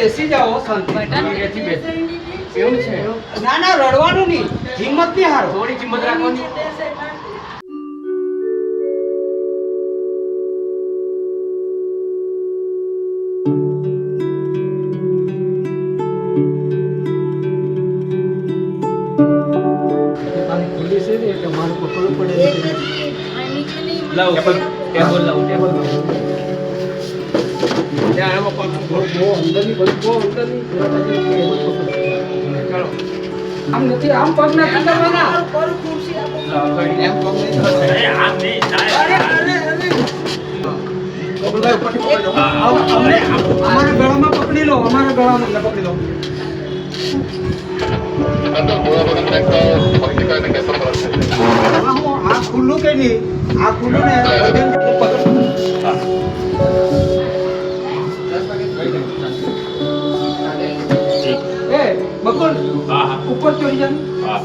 બેસી જાઓ શાંતિ. બેઠી બેસ. એવું છે ના ના રડવાનું નહીં, હિંમત નહીં હારો. થોડી કિંમત રાખવાની. પોલીસ છે ને એટલે મારું પકડવું પડે. લાવો ટેબલ લાવો ટેબલ લાવો. ત્યાં આમાં પગ બહુ અંદરની બધું બહુ અંદરની ચાલો આમ નથી, આમ પગ નથી કરવાના. લાવો કરી એમ પગ નહીં કરવાના. અરે આમ નહીં થાય. અમારા ગળામાં પકડી લો, અમારા ગળામાં પકડી લો. આમાં હું આ ખુલ્લું કે નહીં, આ ખુલ્લું ને વજન પકડ. એ બકુલ હા હા ઉપર ચડી જા. હા.